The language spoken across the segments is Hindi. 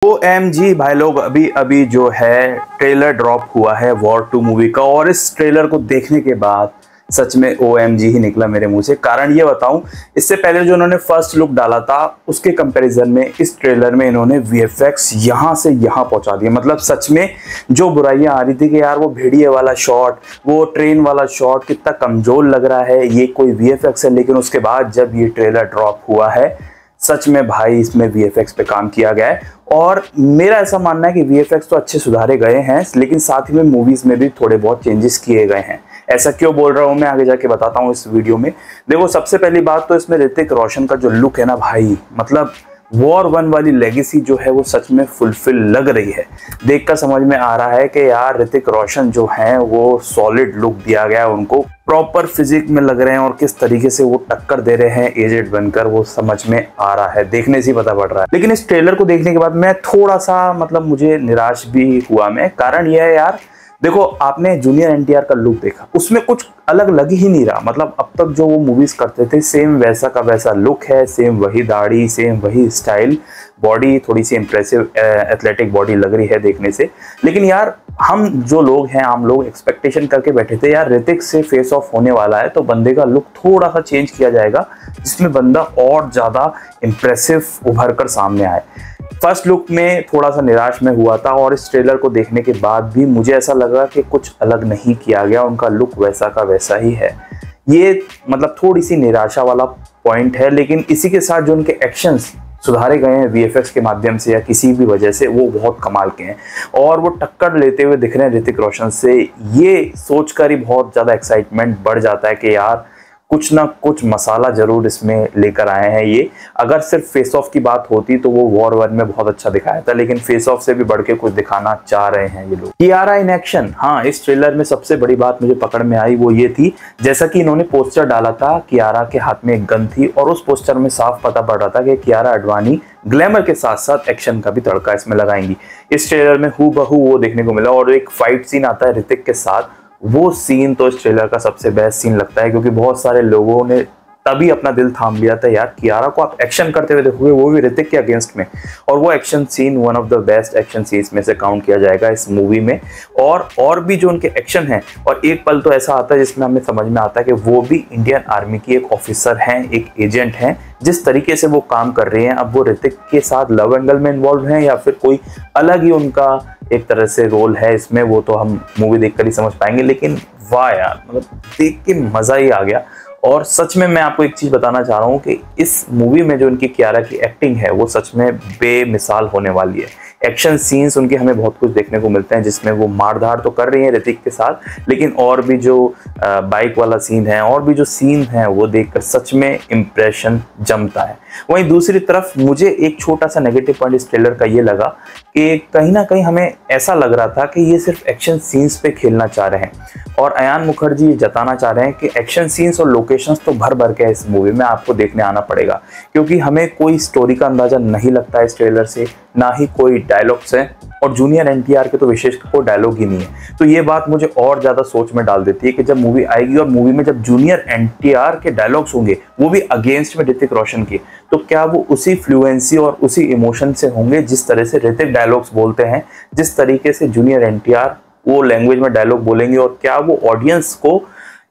OMG भाई लोग, अभी अभी जो है ट्रेलर ड्रॉप हुआ है वॉर 2 मूवी का। और इस ट्रेलर को देखने के बाद सच में OMG ही निकला मेरे मुंह से। कारण ये बताऊं, इससे पहले जो इन्होंने फर्स्ट लुक डाला था उसके कंपैरिजन में इस ट्रेलर में इन्होंने VFX यहां से यहां पहुंचा दिया। मतलब सच में जो बुराइयां आ रही थी कि यार वो भेड़िए वाला शॉट, वो ट्रेन वाला शॉट कितना कमजोर लग रहा है, ये कोई VFX है। लेकिन उसके बाद जब ये ट्रेलर ड्रॉप हुआ है, सच में भाई इसमें VFX पे काम किया गया है। और मेरा ऐसा मानना है कि VFX तो अच्छे सुधारे गए हैं, लेकिन साथ ही में मूवीज में भी थोड़े बहुत चेंजेस किए गए हैं। ऐसा क्यों बोल रहा हूं मैं आगे जाके बताता हूं इस वीडियो में। देखो, सबसे पहली बात तो इसमें ऋतिक रोशन का जो लुक है ना भाई, मतलब वॉर 1 वाली लेगेसी जो है वो सच में फुलफिल लग रही है। देखकर समझ में आ रहा है कि यार ऋतिक रोशन जो है वो सॉलिड लुक दिया गया है उनको, प्रॉपर फिजिक में लग रहे हैं और किस तरीके से वो टक्कर दे रहे हैं एजेड बनकर, वो समझ में आ रहा है, देखने से ही पता पड़ रहा है। लेकिन इस ट्रेलर को देखने के बाद मैं थोड़ा सा मुझे निराश भी हुआ मैं। कारण यह है यार, देखो आपने जूनियर NTR का लुक देखा, उसमें कुछ अलग लग ही नहीं रहा। मतलब अब तक जो वो मूवीज करते थे सेम वैसा का वैसा लुक है, सेम वही दाढ़ी, सेम वही स्टाइल, बॉडी थोड़ी सी इंप्रेसिव एथलेटिक बॉडी लग रही है देखने से। लेकिन यार हम जो लोग हैं, आम लोग एक्सपेक्टेशन करके बैठे थे यार ऋतिक से फेस ऑफ होने वाला है तो बंदे का लुक थोड़ा सा चेंज किया जाएगा जिसमें बंदा और ज्यादा इंप्रेसिव उभर कर सामने आए। फर्स्ट लुक में थोड़ा सा निराश में हुआ था और इस ट्रेलर को देखने के बाद भी मुझे ऐसा लगा कि कुछ अलग नहीं किया गया, उनका लुक वैसा का वैसा ही है। ये मतलब थोड़ी सी निराशा वाला पॉइंट है। लेकिन इसी के साथ जो उनके एक्शंस सुधारे गए हैं VFX के माध्यम से या किसी भी वजह से, वो बहुत कमाल के हैं और वो टक्कर लेते हुए दिख रहे हैं ऋतिक रोशन से। ये सोचकर ही बहुत ज़्यादा एक्साइटमेंट बढ़ जाता है कि यार कुछ ना कुछ मसाला जरूर इसमें लेकर आए हैं ये। अगर सिर्फ फेस ऑफ की बात होती तो वो वॉर 1 में बहुत अच्छा दिखाया था, लेकिन फेस ऑफ से भी बढ़ के कुछ दिखाना चाह रहे हैं ये लोग। कियारा इन एक्शन, हाँ इस ट्रेलर में सबसे बड़ी बात मुझे पकड़ में आई वो ये थी, जैसा कि इन्होंने पोस्टर डाला था, कियारा के हाथ में एक गन थी और उस पोस्टर में साफ पता पड़ रहा था कि कियारा आडवाणी ग्लैमर के साथ साथ एक्शन का भी तड़का इसमें लगाएंगी। इस ट्रेलर में हूबहू वो देखने को मिला और एक फाइट सीन आता है ऋतिक के साथ। वो सीन तो इस ट्रेलर का सबसे बेस्ट सीन लगता है, क्योंकि बहुत सारे लोगों ने तभी अपना दिल थाम लिया था यार कियारा को आप एक्शन करते हुए देखोगे, वो भी ऋतिक के अगेंस्ट में। और वो action scene one of the best action scenes में से काउंट किया जाएगा इस मूवी में। और भी जो उनके एक्शन हैं, और एक पल तो ऐसा आता है जिसमें हमें समझ में आता है कि वो भी इंडियन आर्मी की एक ऑफिसर हैं, एक एजेंट हैं। जिस तरीके से वो काम कर रहे हैं, अब वो ऋतिक के साथ लव एंगल में इन्वॉल्व हैं या फिर कोई अलग ही उनका एक तरह से रोल है इसमें, वो तो हम मूवी देखकर ही समझ पाएंगे। लेकिन वाह यार, मतलब देख के मजा ही आ गया। और सच में मैं आपको एक चीज बताना चाह रहा हूँ कि इस मूवी में जो उनकी कियारा की एक्टिंग है वो सच में बेमिसाल होने वाली है। एक्शन सीन्स उनके हमें बहुत कुछ देखने को मिलते हैं, जिसमें वो मारधाड़ तो कर रही है ऋतिक के साथ, लेकिन और भी जो बाइक वाला सीन है और भी जो सीन है वो देखकर सच में इम्प्रेशन जमता है। वहीं दूसरी तरफ मुझे एक छोटा सा नेगेटिव पॉइंट इस ट्रेलर का ये लगा कि कहीं ना कहीं हमें ऐसा लग रहा था कि ये सिर्फ एक्शन सीन्स पे खेलना चाह रहे हैं और अयान मुखर्जी जताना चाह रहे हैं कि एक्शन सीन्स और लोकेशंस तो भर भर के है इस मूवी में, आपको देखने आना पड़ेगा। क्योंकि हमें कोई स्टोरी का अंदाजा नहीं लगता है इस ट्रेलर से, ना ही कोई डायलॉग्स हैं, और जूनियर NTR के तो विशेष कोई डायलॉग ही नहीं है। तो ये बात मुझे और ज़्यादा सोच में डाल देती है कि जब मूवी आएगी और मूवी में जब जूनियर NTR के डायलॉग्स होंगे, वो भी अगेंस्ट में ऋतिक रोशन के, तो क्या वो उसी फ्लुएंसी और उसी इमोशन से होंगे जिस तरह से ऋतिक डायलॉग्स बोलते हैं, जिस तरीके से जूनियर NTR वो लैंग्वेज में डायलॉग बोलेंगे, और क्या वो ऑडियंस को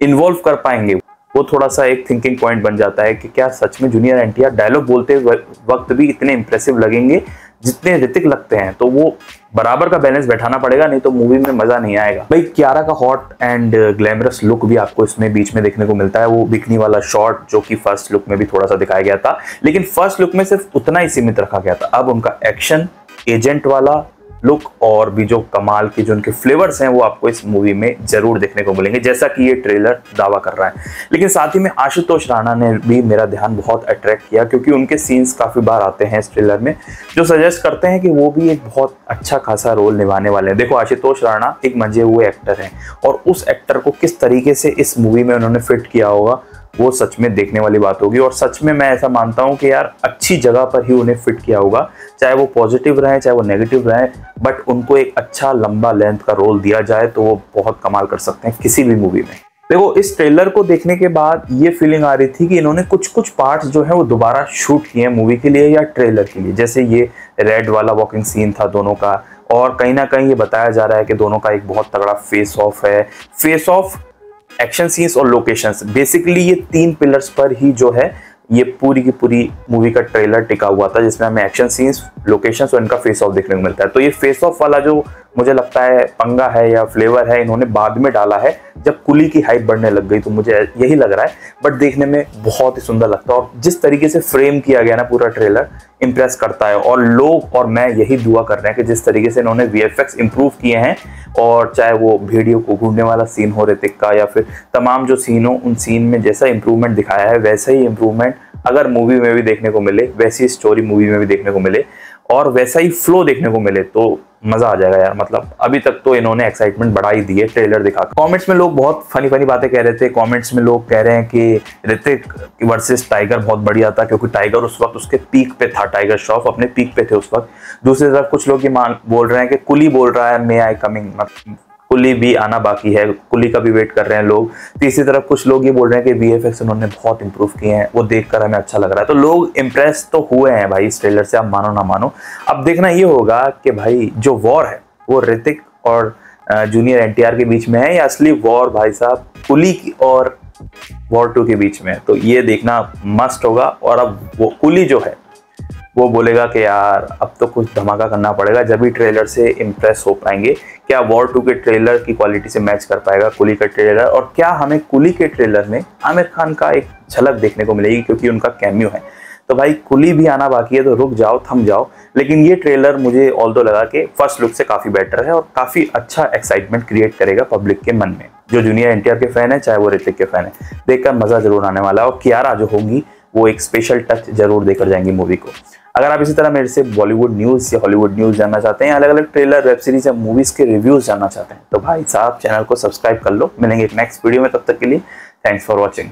इन्वॉल्व कर पाएंगे। वो थोड़ा सा एक थिंकिंग पॉइंट बन जाता है कि क्या सच में जूनियर NTR डायलॉग बोलते वक्त भी इतने इंप्रेसिव लगेंगे जितने ऋतिक लगते हैं। तो वो बराबर का बैलेंस बैठाना पड़ेगा, नहीं तो मूवी में मजा नहीं आएगा। भाई कियारा का हॉट एंड ग्लैमरस लुक भी आपको इसमें बीच में देखने को मिलता है, वो बिकनी वाला शॉट जो कि फर्स्ट लुक में भी थोड़ा सा दिखाया गया था, लेकिन फर्स्ट लुक में सिर्फ उतना ही सीमित रखा गया था। अब उनका एक्शन एजेंट वाला लुक और भी जो कमाल के जो उनके फ्लेवर्स हैं वो आपको इस मूवी में जरूर देखने को मिलेंगे, जैसा कि ये ट्रेलर दावा कर रहा है। लेकिन साथ ही में आशुतोष राणा ने भी मेरा ध्यान बहुत अट्रैक्ट किया, क्योंकि उनके सीन्स काफी बार आते हैं इस ट्रेलर में जो सजेस्ट करते हैं कि वो भी एक बहुत अच्छा खासा रोल निभाने वाले हैं। देखो, आशुतोष राणा एक मंजे हुए एक्टर हैं और उस एक्टर को किस तरीके से इस मूवी में उन्होंने फिट किया होगा वो सच में देखने वाली बात होगी। और सच में मैं ऐसा मानता हूं कि यार अच्छी जगह पर ही उन्हें फिट किया होगा, चाहे वो पॉजिटिव रहे चाहे वो नेगेटिव रहे, बट उनको एक अच्छा लंबा लेंथ का रोल दिया जाए तो वो बहुत कमाल कर सकते हैं किसी भी मूवी में। देखो इस ट्रेलर को देखने के बाद ये फीलिंग आ रही थी कि इन्होंने कुछ कुछ पार्ट्स जो है वो दोबारा शूट किए हैं मूवी के लिए या ट्रेलर के लिए। जैसे ये रेड वाला वॉकिंग सीन था दोनों का, और कहीं ना कहीं ये बताया जा रहा है कि दोनों का एक बहुत तगड़ा फेस ऑफ है। फेस ऑफ, एक्शन सीन्स और लोकेशंस, बेसिकली ये 3 पिलर्स पर ही जो है ये पूरी की पूरी मूवी का ट्रेलर टिका हुआ था, जिसमें हमें एक्शन सीन्स, लोकेशंस और इनका फेस ऑफ देखने को मिलता है। तो ये फेस ऑफ वाला जो मुझे लगता है पंगा है या फ्लेवर है, इन्होंने बाद में डाला है जब कुली की हाइप बढ़ने लग गई, तो मुझे यही लग रहा है। बट देखने में बहुत ही सुंदर लगता है, और जिस तरीके से फ्रेम किया गया ना पूरा ट्रेलर, इंप्रेस करता है। और लोग और मैं यही दुआ कर रहे हैं कि जिस तरीके से इन्होंने VFX इंप्रूव किए हैं, और चाहे वो भेड़ियों को घूरने वाला सीन हो ऋतिक का या फिर तमाम जो सीन हो, उन सीन में जैसा इंप्रूवमेंट दिखाया है वैसा ही इंप्रूवमेंट अगर मूवी में भी देखने को मिले, वैसी स्टोरी मूवी में भी देखने को मिले और वैसा ही फ्लो देखने को मिले, तो मजा आ जाएगा यार। मतलब अभी तक तो इन्होंने एक्साइटमेंट बढ़ा ही दी है ट्रेलर दिखाकर। कमेंट्स में लोग बहुत फनी बातें कह रहे थे। कमेंट्स में लोग कह रहे हैं कि ऋतिक वर्सेस टाइगर बहुत बढ़िया था, क्योंकि टाइगर उस वक्त उसके पीक पे था, टाइगर श्रॉफ अपने पीक पे थे उस वक्त। दूसरी तरफ कुछ लोग ये बोल रहे हैं कि कुली बोल रहा है मे आई कमिंग, कुली भी आना बाकी है, कुली का भी वेट कर रहे हैं लोग। तीसरी तरफ कुछ लोग ये बोल रहे हैं कि VFX उन्होंने बहुत इंप्रूव किए हैं, वो देखकर हमें अच्छा लग रहा है। तो लोग इंप्रेस तो हुए हैं भाई इस ट्रेलर से, आप मानो ना मानो। अब देखना ये होगा कि भाई जो वॉर है वो ऋतिक और जूनियर NTR के बीच में है, या असली वॉर भाई साहब कुली और वॉर 2 के बीच में है। तो ये देखना मस्ट होगा। और अब वो कुली जो है वो बोलेगा कि यार अब तो कुछ धमाका करना पड़ेगा, जब भी ट्रेलर से इम्प्रेस हो पाएंगे। क्या वॉर 2 के ट्रेलर की क्वालिटी से मैच कर पाएगा कुली का ट्रेलर, और क्या हमें कुली के ट्रेलर में आमिर खान का एक झलक देखने को मिलेगी, क्योंकि उनका कैमियो है। तो भाई कुली भी आना बाकी है, तो रुक जाओ, थम जाओ। लेकिन ये ट्रेलर मुझे ऑल्दो लगा कि फर्स्ट लुक से काफ़ी बेटर है और काफ़ी अच्छा एक्साइटमेंट क्रिएट करेगा पब्लिक के मन में, जो जूनियर NTR के फैन है चाहे वो ऋतिक के फैन है। देखकर मज़ा जरूर आने वाला है, और कियारा जो होंगी वो एक स्पेशल टच जरूर देकर जाएंगी मूवी को। अगर आप इसी तरह मेरे से बॉलीवुड न्यूज़ या हॉलीवुड न्यूज़ जानना चाहते हैं, अलग अलग ट्रेलर, वेब सीरीज या मूवीज़ के रिव्यूज़ जानना चाहते हैं, तो भाई साहब चैनल को सब्सक्राइब कर लो। मिलेंगे एक नेक्स्ट वीडियो में, तब तक के लिए थैंक्स फॉर वॉचिंग।